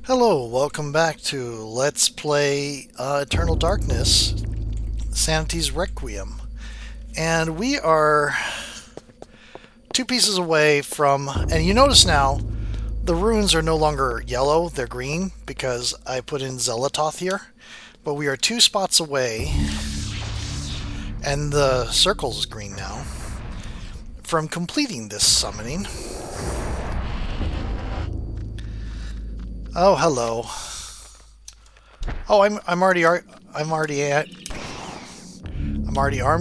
Hello, welcome back to Let's Play Eternal Darkness, Sanity's Requiem. And we are two pieces away from, and you notice now, the runes are no longer yellow, they're green, because I put in Zelatoth here. But we are 2 spots away, and the circle's green now, from completing this summoning. Oh, hello. Oh, I'm already armed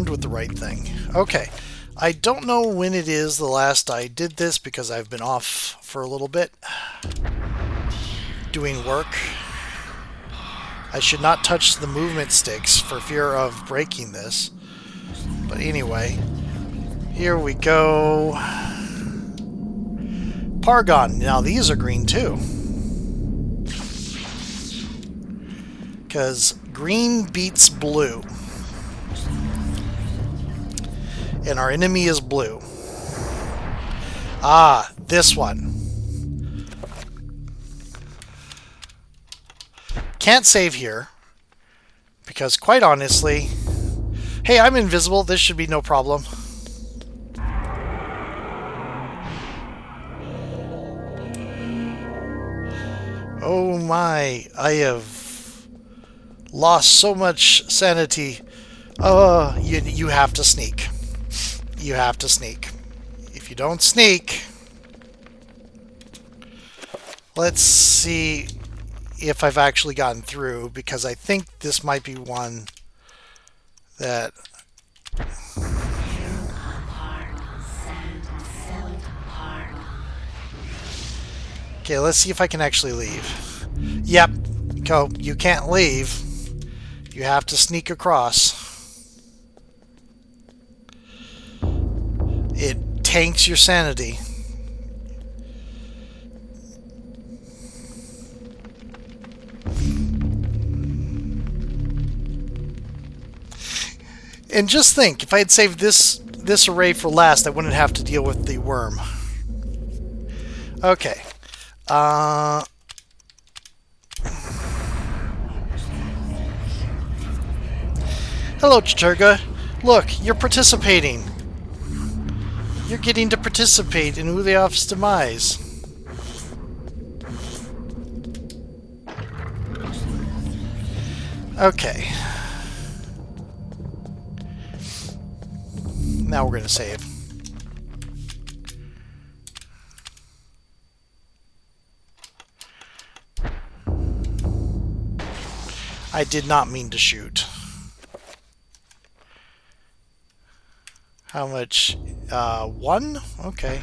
with the right thing. Okay. I don't know when it is the last I did this because I've been off for a little bit doing work. I should not touch the movement sticks for fear of breaking this. But anyway, here we go. Pargon. Now these are green too. Because green beats blue. And our enemy is blue. Ah, this one. Can't save here. Because quite honestly... Hey, I'm invisible. This should be no problem. Oh my, I have lost so much sanity. You have to sneak. You have to sneak. If you don't sneak... Let's see if I've actually gotten through, because I think this might be one that... Okay, let's see if I can actually leave. Yep. Go. You can't leave. You have to sneak across. It tanks your sanity. And just think, if I had saved this array for last, I wouldn't have to deal with the worm. Okay. Hello, Chaturga. Look, you're participating. You're getting to participate in Uliov's demise. Okay. Now we're going to save. I did not mean to shoot. How much? 1? Okay.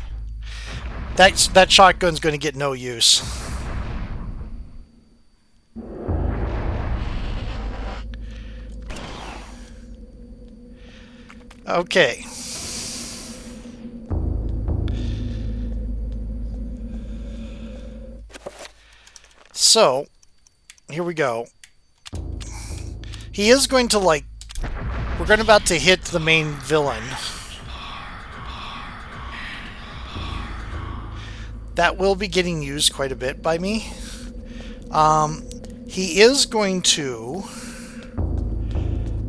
That shotgun's going to get no use. Okay. So, here we go. He is going to, like... We're about to hit the main villain. That will be getting used quite a bit by me. He is going to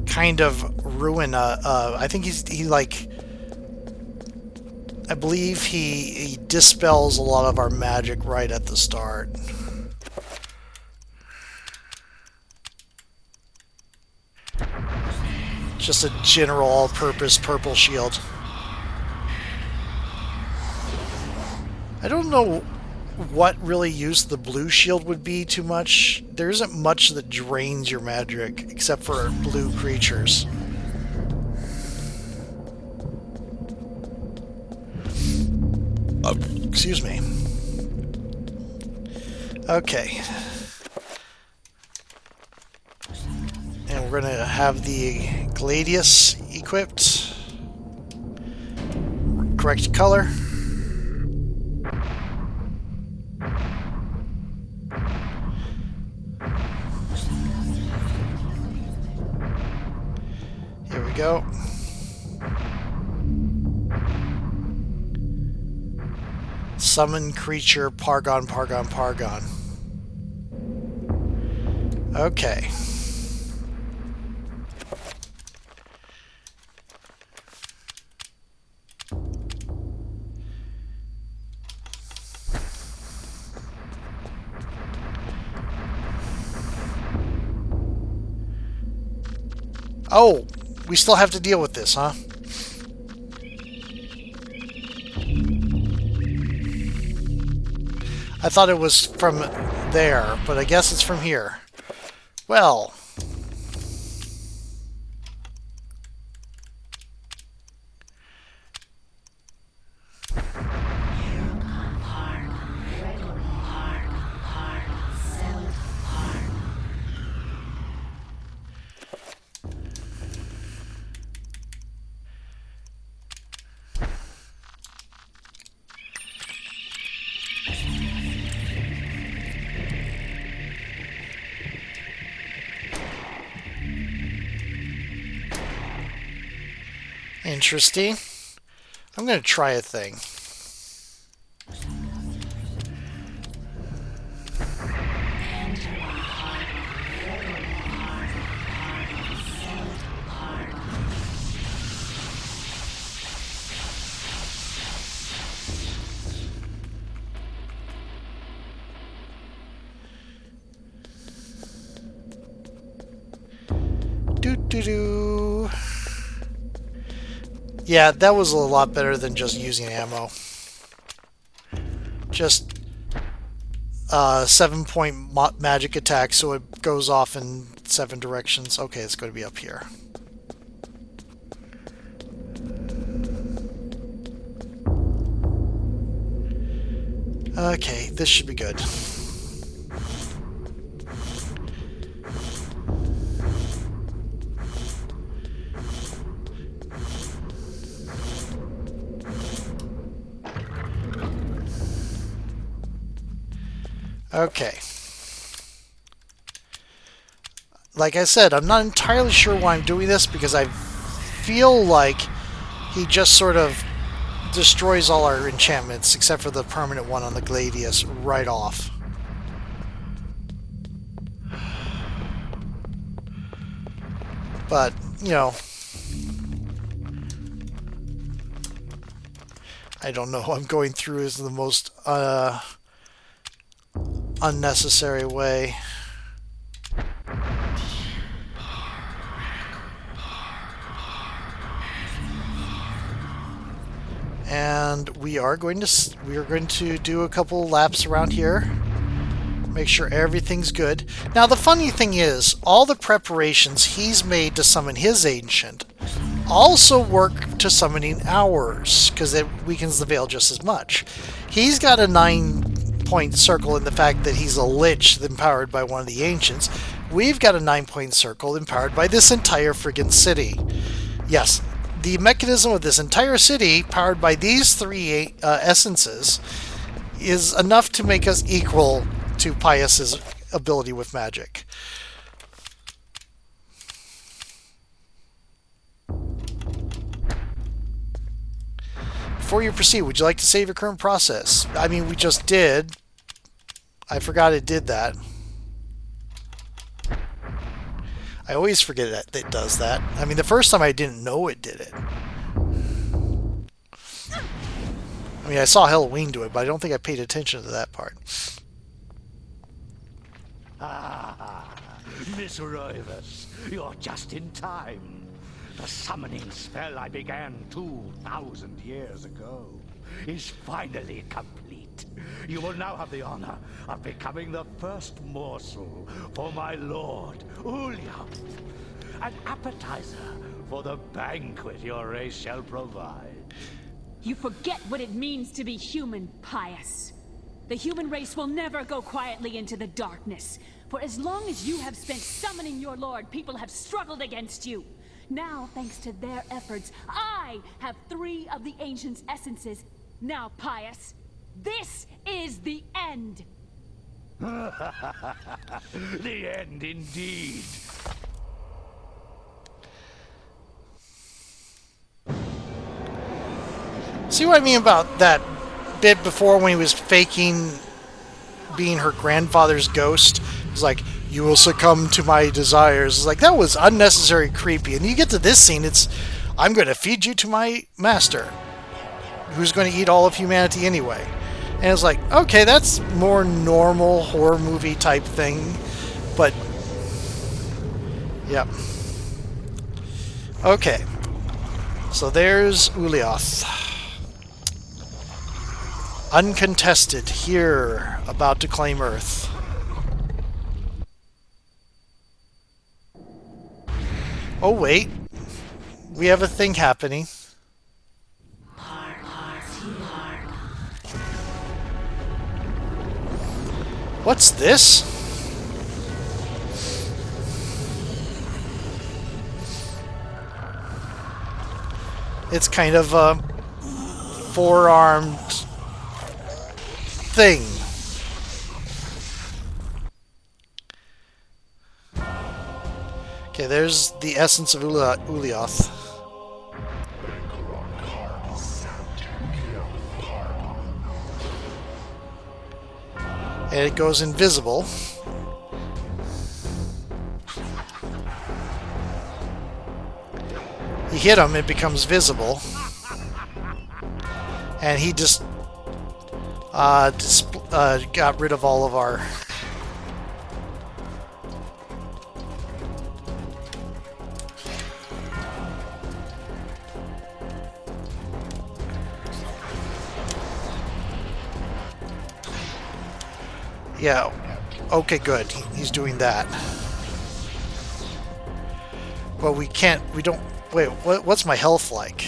kind of ruin I think I believe he dispels a lot of our magic right at the start. Just a general all-purpose purple shield. I don't know what really use the blue shield would be too much. There isn't much that drains your magic, except for blue creatures. Excuse me. Okay. And we're going to have the Gladius equipped. Correct color. Here we go. Summon creature, Pargon, Pargon, Pargon. Okay. Oh, we still have to deal with this, huh? I thought it was from there, but I guess it's from here. Well, interesting. I'm going to try a thing. Doo-doo-doo. Yeah, that was a lot better than just using ammo. Just 7-point magic attack, so it goes off in 7 directions. Okay, it's going to be up here. Okay, this should be good. Okay. Like I said, I'm not entirely sure why I'm doing this, because I feel like he just sort of destroys all our enchantments, except for the permanent one on the Gladius, right off. But, you know, I don't know. I'm going through is the most unnecessary way. And we are going to do a couple laps around here. Make sure everything's good. Now the funny thing is, all the preparations he's made to summon his ancient also work to summoning ours, because it weakens the veil just as much. He's got a 9-point circle in the fact that he's a lich empowered by one of the ancients. We've got a 9-point circle empowered by this entire friggin' city. Yes, the mechanism of this entire city, powered by these 3 essences, is enough to make us equal to Pius's ability with magic. Before you proceed, would you like to save your current process? I mean, we just did. I forgot it did that. I always forget that it does that. I mean, the first time I didn't know it did it. I mean, I saw Halloween do it, but I don't think I paid attention to that part. Ah, Miss Roivus, you're just in time. The summoning spell I began 2,000 years ago is finally complete. You will now have the honor of becoming the first morsel for my lord, Ulyav. An appetizer for the banquet your race shall provide. You forget what it means to be human, Pius. The human race will never go quietly into the darkness. For as long as you have spent summoning your lord, people have struggled against you. Now, thanks to their efforts, I have 3 of the Ancient's essences. Now, Pius, this is the end. The end indeed. See what I mean about that bit before when he was faking being her grandfather's ghost? He's like, You will succumb to my desires. It's like, that was unnecessary creepy. And you get to this scene, it's, I'm going to feed you to my master, who's going to eat all of humanity anyway. And it's like, okay, that's more normal horror movie type thing. But, yep. Okay. So there's Ulioth. Uncontested, here, about to claim Earth. Oh, wait. We have a thing happening. What's this? It's kind of a four-armed thing. Okay, there's the essence of Ulioth. And it goes invisible. You hit him, it becomes visible. And he just got rid of all of our... Yeah, okay, good. He's doing that. But we can't, we don't... Wait, what's my health like?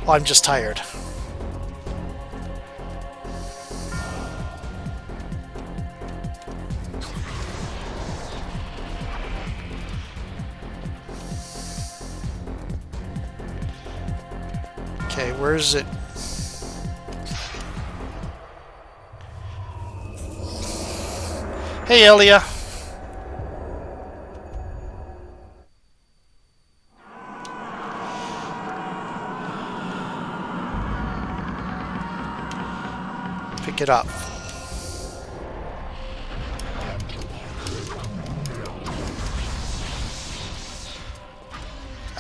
Oh, I'm just tired. Okay, where is it? Hey, Elia. Pick it up.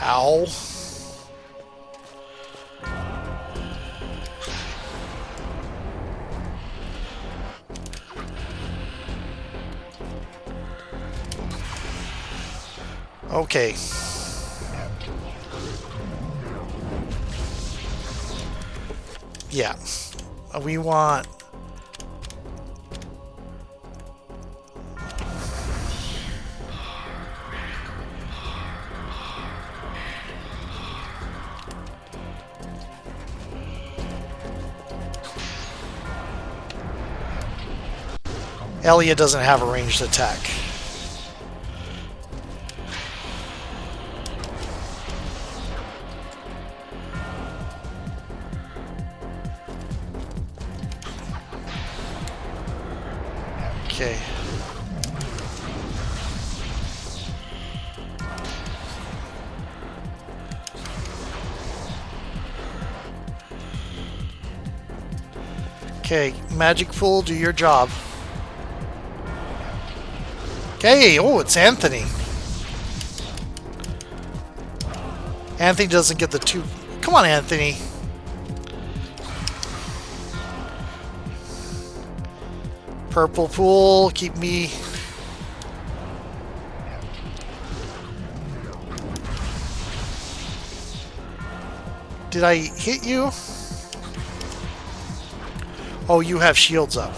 Ow. Okay. Yeah. We want... Elia doesn't have a ranged attack. Okay. Okay, magic pool, do your job. Okay, oh, it's Anthony. Anthony doesn't get the two... Come on, Anthony. Purple pool, keep me... Did I hit you? Oh, you have shields up.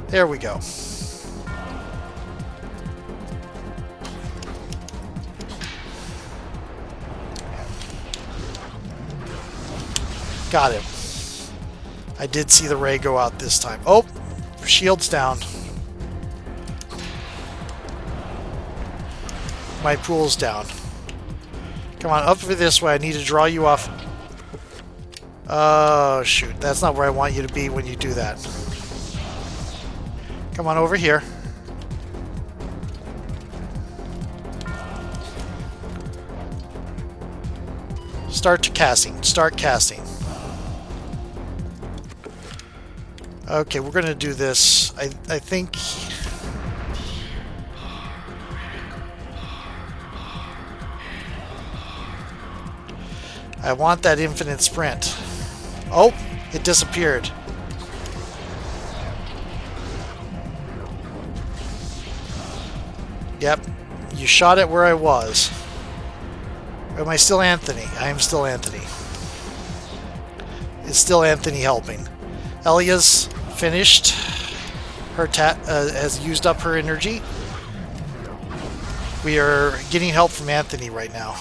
There we go. Got him. I did see the ray go out this time. Oh, shield's down. My pool's down. Come on, up this way. I need to draw you off. Oh, shoot. That's not where I want you to be when you do that. Come on over here. Start casting. Start casting. Okay, we're gonna do this. I think. I want that infinite sprint. Oh, it disappeared. Yep, you shot it where I was. Am I still Anthony? I am still Anthony. It's still Anthony helping. Elia's finished. Her has used up her energy. We are getting help from Anthony right now.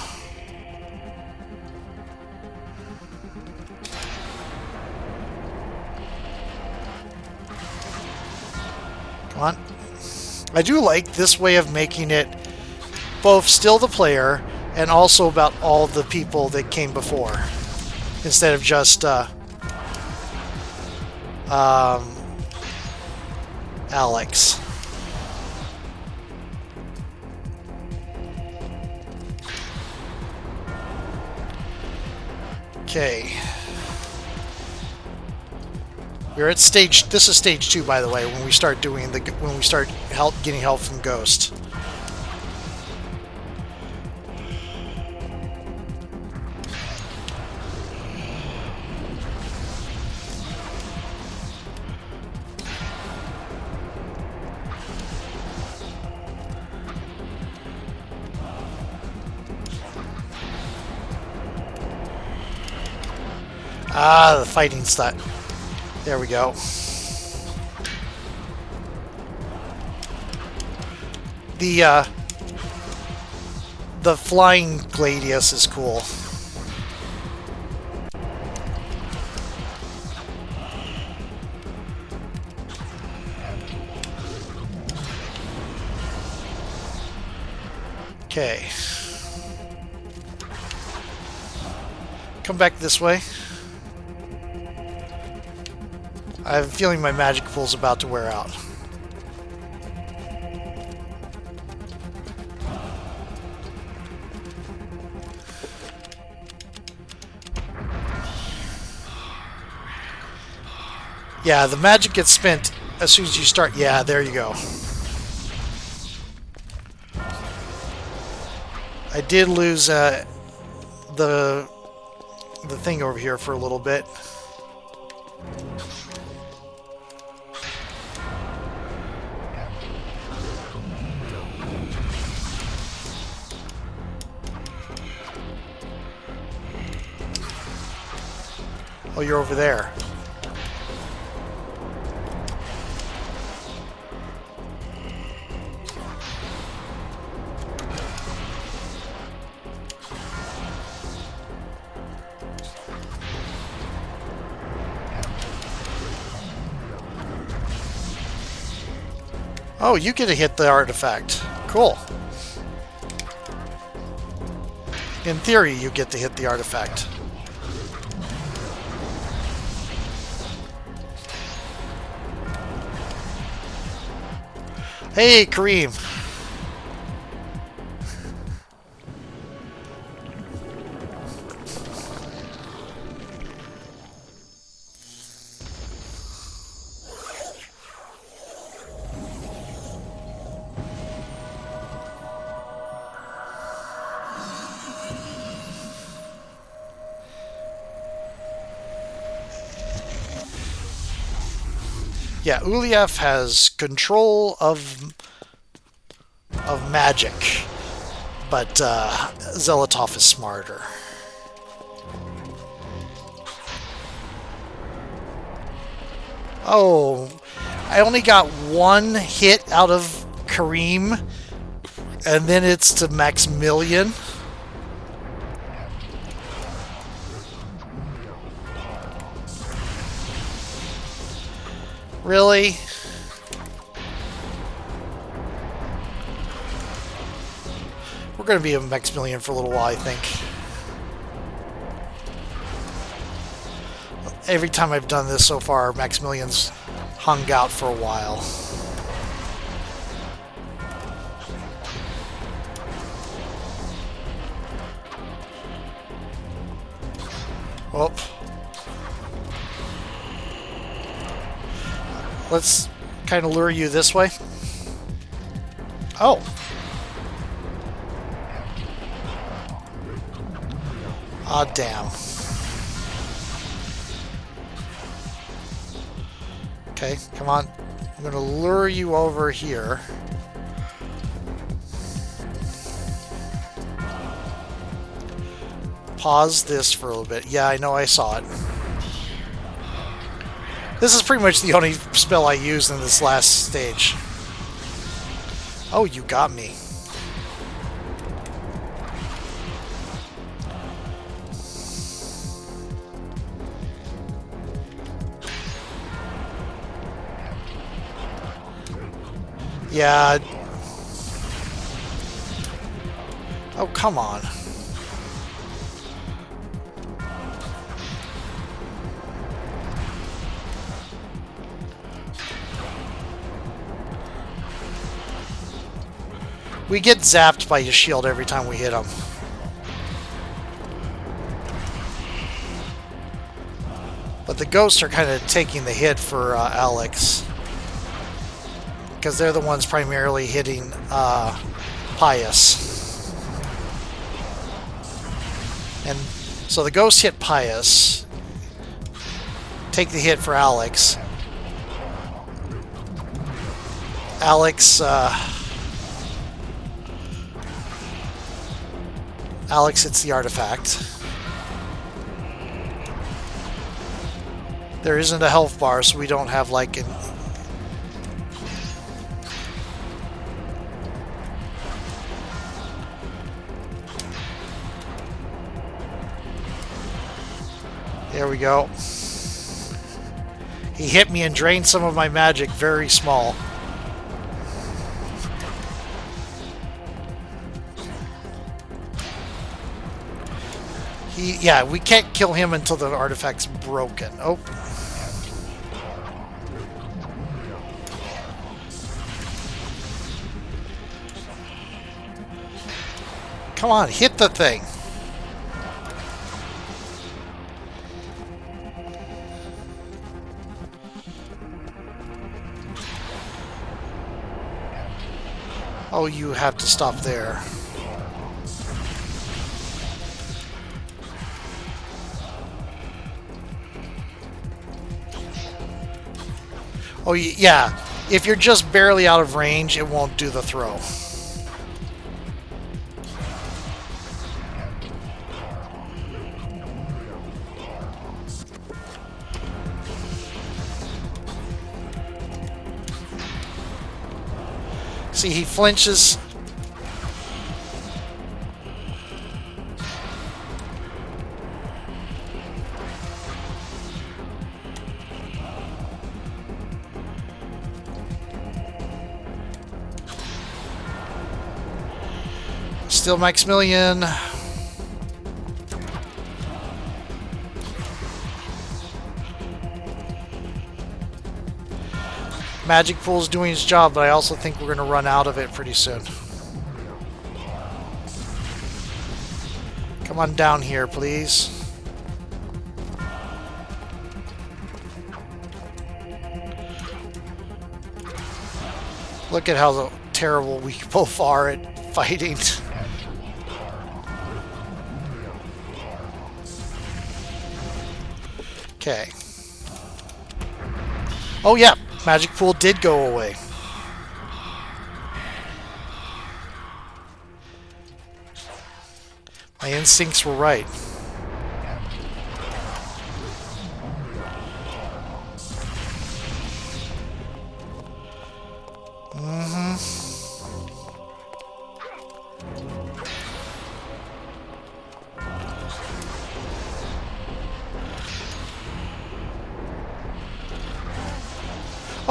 Come on. I do like this way of making it both still the player and also about all the people that came before, instead of just Alex. Okay. We're at stage. This is stage 2, by the way. When we start doing getting help from Ghost. Ah, the fighting stuff. There we go. The flying Gladius is cool. Okay. Come back this way. I have a feeling my magic pool's about to wear out. Yeah, the magic gets spent as soon as you start. Yeah, there you go. I did lose the thing over here for a little bit. Oh, you're over there. Oh, you get to hit the artifact. Cool. In theory, you get to hit the artifact. Hey, Kareem. Yeah, Uliev has control of magic, but Zelatov is smarter. Oh, I only got one hit out of Kareem, and then it's to Maximilian. Really? We're going to be a Maximilian for a little while, I think. Every time I've done this so far, Maximilian's hung out for a while. Oh. Let's kind of lure you this way. Oh. Ah, damn. Okay, come on. I'm going to lure you over here. Pause this for a little bit. Yeah, I know, I saw it. This is pretty much the only spell I used in this last stage. Oh, you got me. Yeah. Oh, come on. We get zapped by his shield every time we hit him. But the ghosts are kind of taking the hit for Alex. Because they're the ones primarily hitting Pius. And so the ghosts hit Pius. Take the hit for Alex. Alex hits the artifact. There isn't a health bar, so we don't have like an... There we go. He hit me and drained some of my magic, very small. Yeah, we can't kill him until the artifact's broken. Oh. Come on, hit the thing. Oh, you have to stop there. Oh, yeah. If you're just barely out of range, it won't do the throw. See, he flinches. Still Maximilian. Magic Pool's doing its job, but I also think we're going to run out of it pretty soon. Come on down here, please. Look at how terrible we both are at fighting. Okay. Oh yeah, Magic Pool did go away. My instincts were right.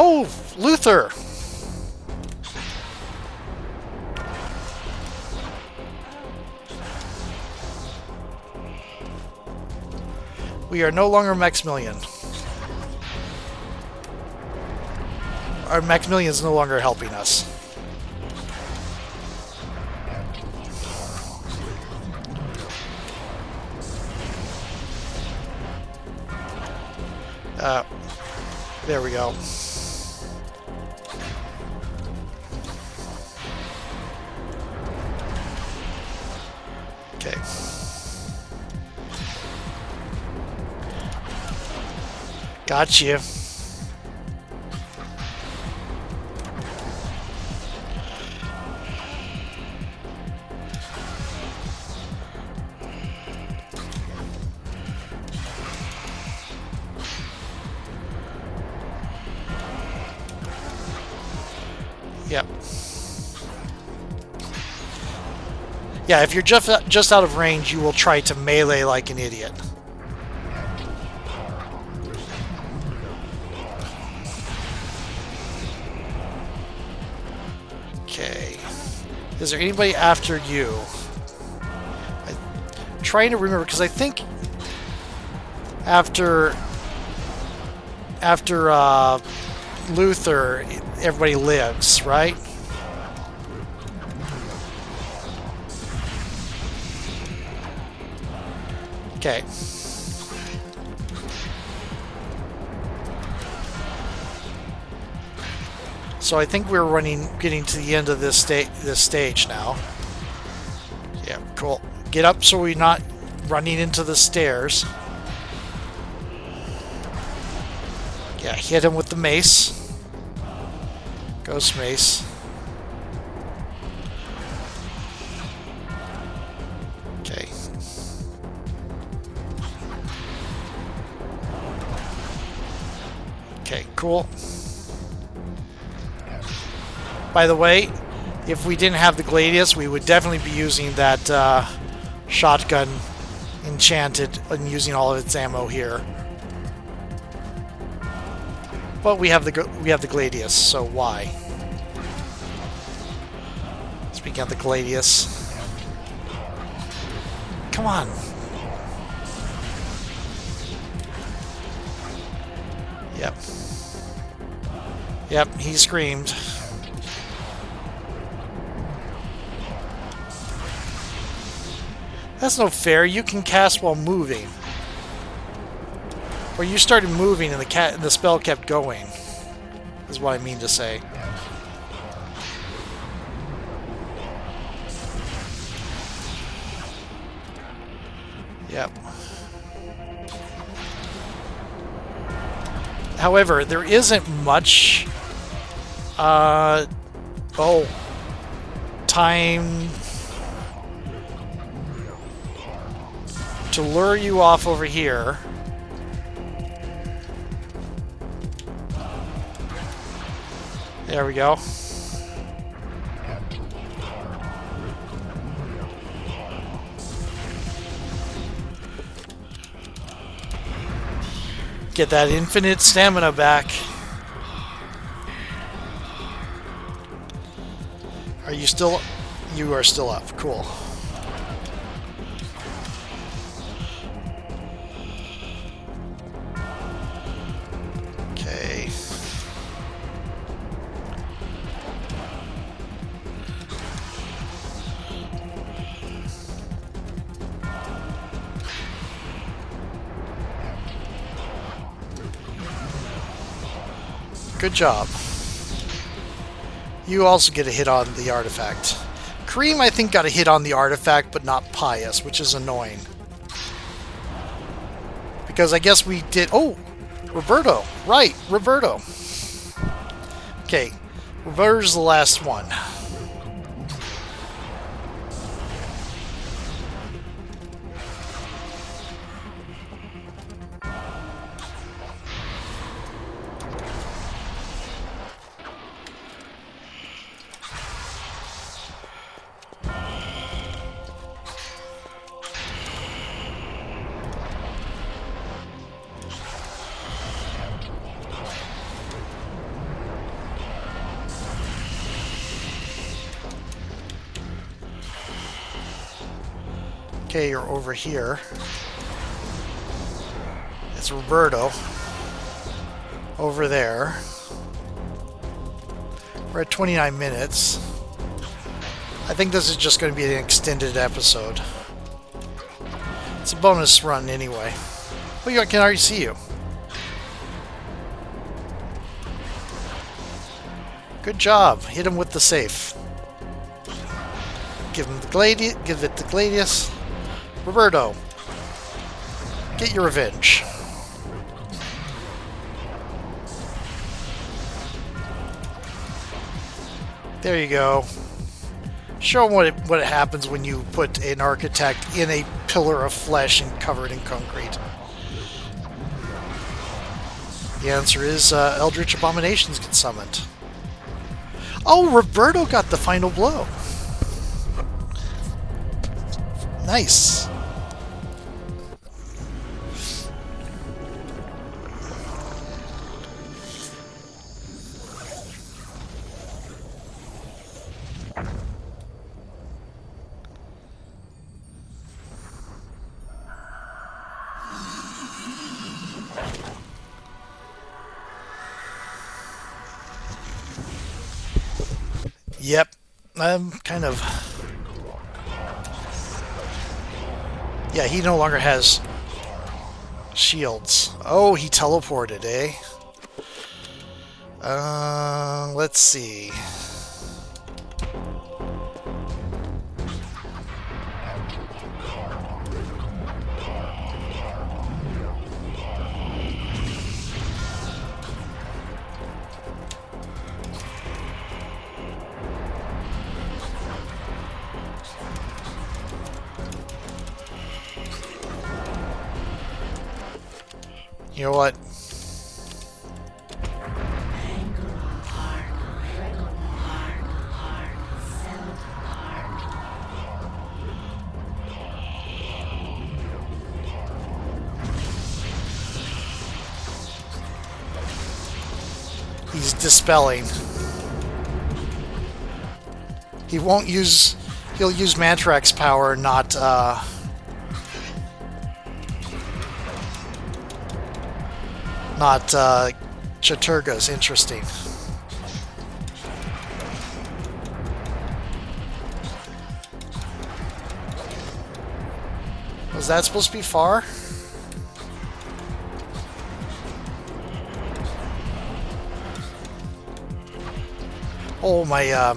Oh, Luther! We are no longer Maximilian. Our Maximilian is no longer helping us. There we go. Okay. Got you. Yep. Yeah, if you're just out of range, you will try to melee like an idiot. Okay. Is there anybody after you? I'm trying to remember, because I think after Luther, everybody lives, right? Okay. So I think we're getting to the end of this stage now. Yeah, cool. Get up so we're not running into the stairs. Yeah, hit him with the mace. Ghost mace. Okay. Okay, cool. By the way, if we didn't have the Gladius, we would definitely be using that shotgun enchanted and using all of its ammo here. But we have the Gladius, so why? Speaking of the Gladius, come on. Yep. Yep, he screamed. That's no fair. You can cast while moving. Or you started moving and the spell kept going. Is what I mean to say. Yep. However, there isn't much time to lure you off over here. There we go. Get that infinite stamina back. Are you still... You are still up. Cool. Okay. Good job. You also get a hit on the artifact. Kareem, I think, got a hit on the artifact, but not Pious, which is annoying. Because I guess we did... Oh! Roberto! Right, Roberto. Okay, Roberto's the last one. Okay, you're over here. It's Roberto. Over there. We're at 29 minutes. I think this is just going to be an extended episode. It's a bonus run anyway. Oh, I can already see you. Good job. Hit him with the safe. Give him the Gladius. Give it the Gladius. Roberto, get your revenge. There you go. Show them what happens when you put an architect in a pillar of flesh and covered in concrete. The answer is Eldritch Abominations get summoned. Oh, Roberto got the final blow. Nice. Yep, I'm kind of... Yeah, he no longer has shields. Oh, he teleported, eh? Let's see. You know what? He's dispelling. He won't use... He'll use Mantrax power, not Chaturga's. Interesting. Was that supposed to be far? Oh, my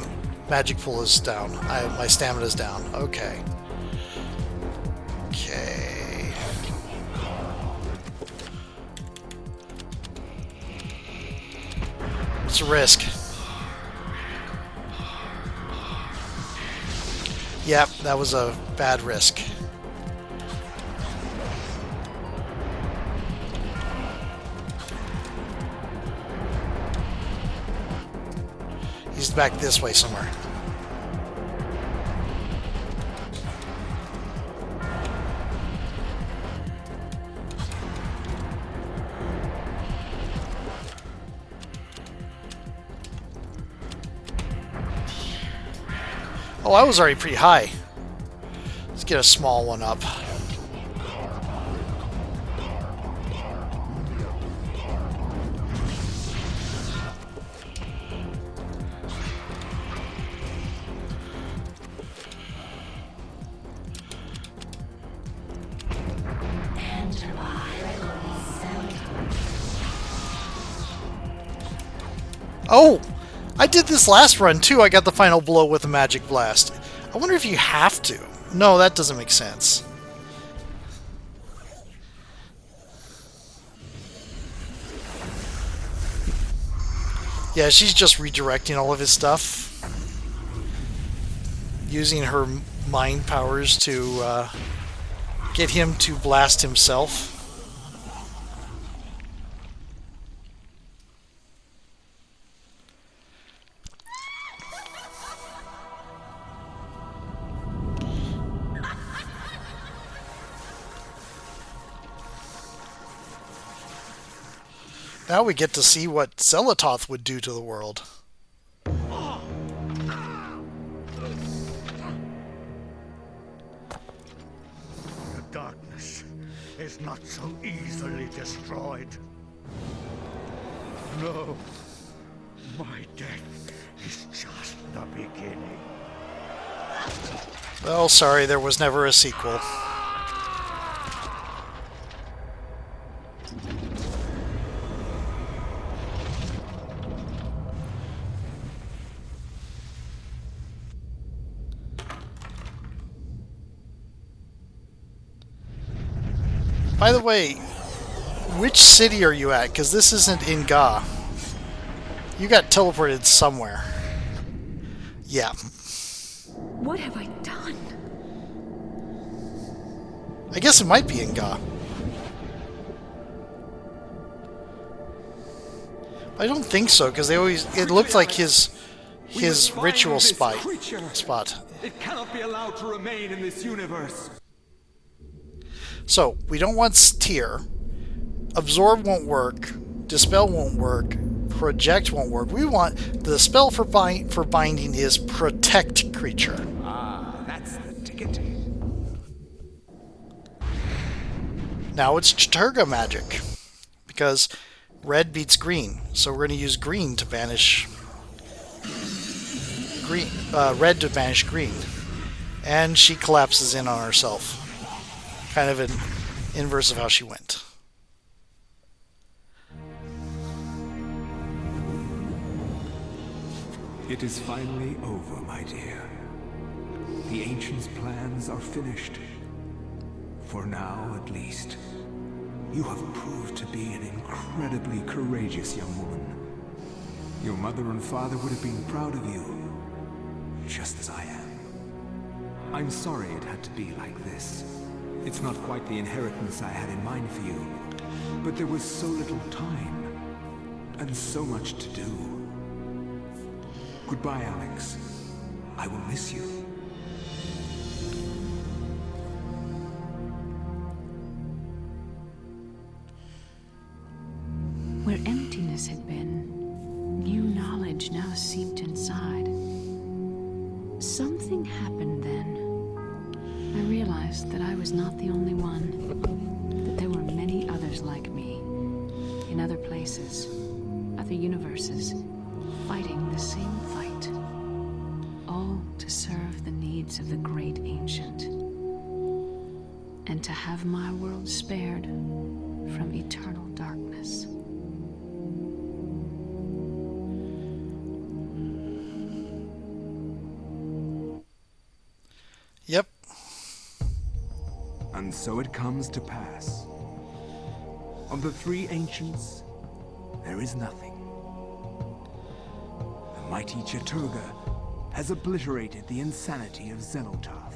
magic pool is down. My stamina's down. Okay. Okay. It's a risk. Yep, that was a bad risk. He's back this way somewhere. Oh, I was already pretty high. Let's get a small one up. Oh! I did this last run too. I got the final blow with a magic blast. I wonder if you have to. No, that doesn't make sense. Yeah, she's just redirecting all of his stuff. Using her mind powers to get him to blast himself. Now we get to see what Xelatoth would do to the world. The darkness is not so easily destroyed. No, my death is just the beginning. Well, sorry, there was never a sequel. By the way, which city are you at? Because this isn't in Ga. You got teleported somewhere. Yeah. What have I done? I guess it might be in Ga. I don't think so, because they always... It looked like his ritual spot. It cannot be allowed to remain in this universe. So, we don't want Tear. Absorb won't work. Dispel won't work. Project won't work. We want... The spell for binding is Protect Creature. Ah, that's the ticket. Now it's Chaturga magic. Because red beats green. So we're going to use green to banish... red to banish green. And she collapses in on herself. Kind of an inverse of how she went. It is finally over, my dear. The Ancients' plans are finished. For now, at least. You have proved to be an incredibly courageous young woman. Your mother and father would have been proud of you, just as I am. I'm sorry it had to be like this. It's not quite the inheritance I had in mind for you, but there was so little time, and so much to do. Goodbye, Alex. I will miss you. Where emptiness had been, new knowledge now seeped inside. Something happened then. I realized that I was not the only one, that there were many others like me, in other places, other universes, fighting the same fight, all to serve the needs of the great ancient, and to have my world spared from eternal darkness. Yep. And so it comes to pass. Of the three ancients, there is nothing. The mighty Chaturga has obliterated the insanity of Xelotath.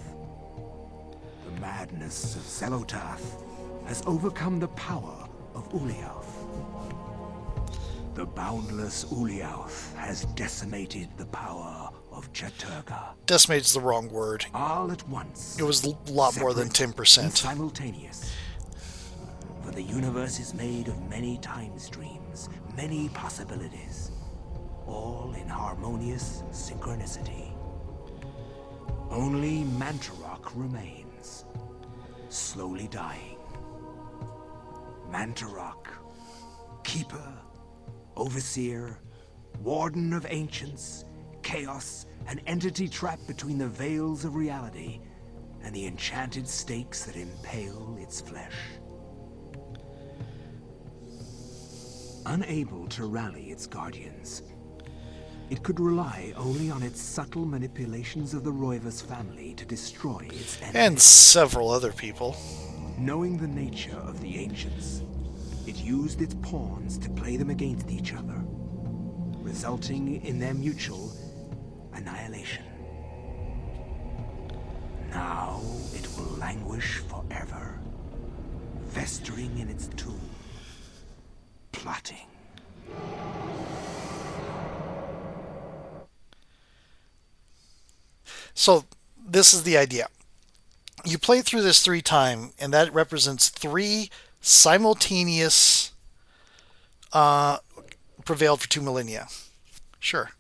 The madness of Xelotath has overcome the power of Ulyaoth. The boundless Ulyaoth has decimated the power of Chaturga. Decimate's the wrong word. All at once. It was a lot more than separate 10%. and simultaneous. For the universe is made of many time streams, many possibilities, all in harmonious synchronicity. Only Mantarok remains, slowly dying. Mantarok, keeper, overseer, warden of ancients, chaos, an entity trapped between the veils of reality and the enchanted stakes that impale its flesh. Unable to rally its guardians, it could rely only on its subtle manipulations of the Roivas family to destroy its enemies. And several other people. Knowing the nature of the ancients, it used its pawns to play them against each other, resulting in their mutual annihilation. Now it will languish forever, festering in its tomb, plotting. So, this is the idea. You play through this 3 times, and that represents 3 simultaneous prevailed for 2 millennia. Sure.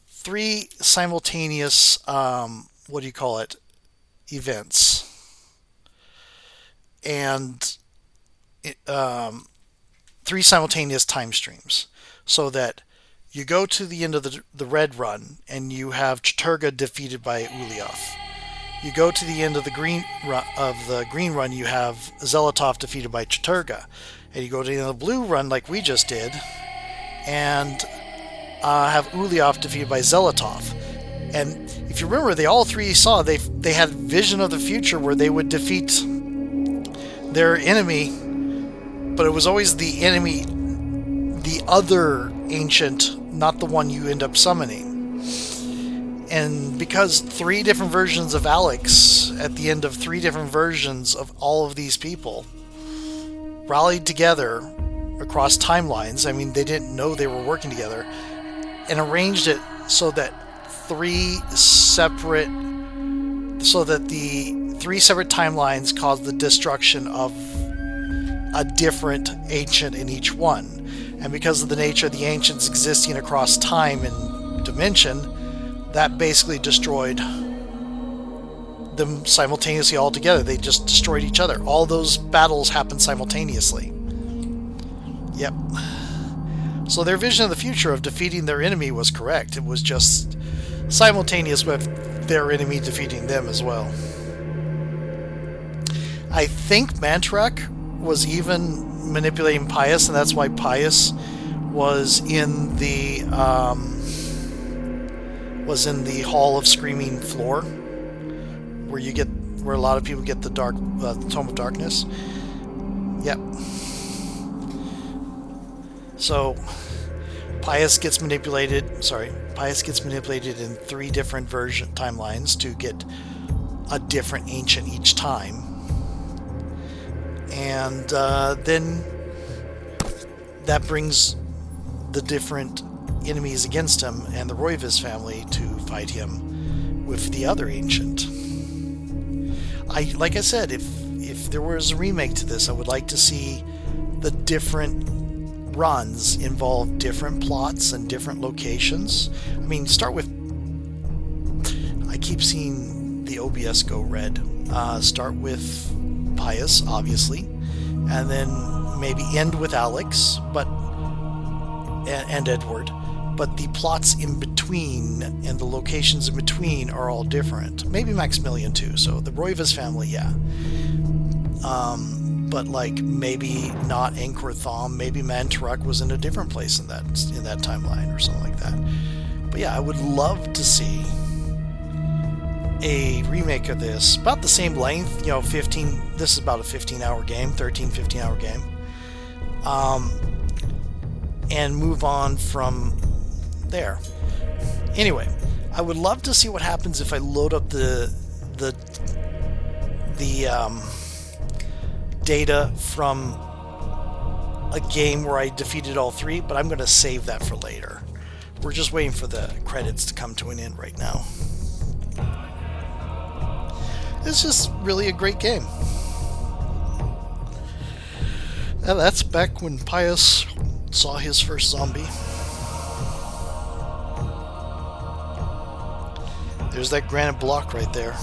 3 simultaneous, events. And 3 simultaneous time streams. So that you go to the end of the red run, and you have Chaturga defeated by Ulyaoth. You go to the end of the green run, you have Xelotath defeated by Chaturga. And you go to the end of the blue run, like we just did, and have Ulyaoth defeated by Xelotath. And if you remember, they all 3 saw they had vision of the future where they would defeat their enemy, but it was always the enemy, the other ancient, not the one you end up summoning. And because 3 different versions of Alex at the end of 3 different versions of all of these people rallied together across timelines, I mean, they didn't know they were working together, and arranged it so that the 3 separate timelines caused the destruction of a different ancient in each one. And because of the nature of the ancients existing across time and dimension, that basically destroyed them simultaneously altogether. They just destroyed each other. All those battles happened simultaneously. Yep. So their vision of the future of defeating their enemy was correct. It was just simultaneous with their enemy defeating them as well. I think Mantrak was even manipulating Pius, and that's why Pius was in the Hall of Screaming Floor, where a lot of people get the Tome of Darkness. Yep. So Pius gets manipulated in 3 different timelines to get a different ancient each time. And then that brings the different enemies against him and the Roivas family to fight him with the other ancient. Like I said, if there was a remake to this, I would like to see the different runs involve different plots and different locations. I mean, start with... I keep seeing the OBS go red. Start with Pius, obviously, and then maybe end with Alex, and Edward. But the plots in between and the locations in between are all different. Maybe Maximilian too. So the Roivas family, yeah. But like maybe not Angkor Thom. Maybe Mantaruk was in a different place in that timeline or something like that. But yeah, I would love to see a remake of this, about the same length, 15. This is about a 15-hour game, 15-hour game, and move on from there. Anyway, I would love to see what happens if I load up the data from a game where I defeated all 3, but I'm going to save that for later. We're just waiting for the credits to come to an end right now. It's just really a great game. And that's back when Pius saw his first zombie. There's that granite block right there.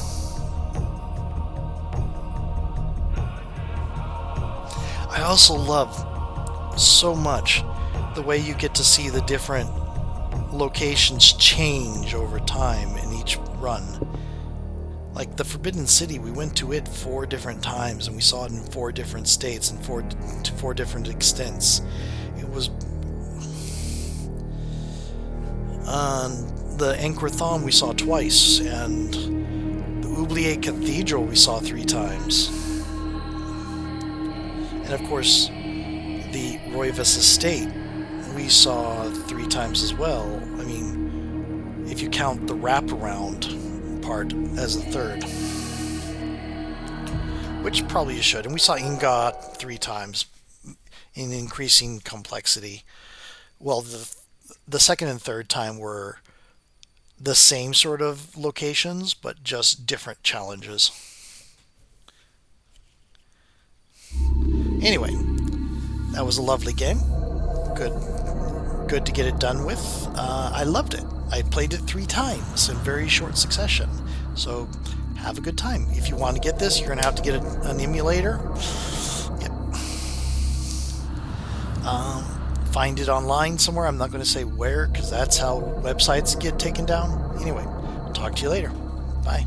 I also love so much the way you get to see the different locations change over time in each run. Like the Forbidden City, we went to it 4 different times, and we saw it in 4 different states and 4 different extents. It was the Angkor Thom we saw twice, and the Oubliette Cathedral we saw 3 times. And of course, the Roivas Estate we saw 3 times as well. I mean, if you count the wraparound part as a 3rd, which probably you should. And we saw Ingot 3 times in increasing complexity. Well, the 2nd and 3rd time were the same sort of locations, but just different challenges. Anyway, that was a lovely game. Good to get it done with. I loved it. I played it 3 times in very short succession. So have a good time. If you want to get this, you're going to have to get an emulator. Yep. Find it online somewhere. I'm not going to say where, because that's how websites get taken down. Anyway, talk to you later. Bye.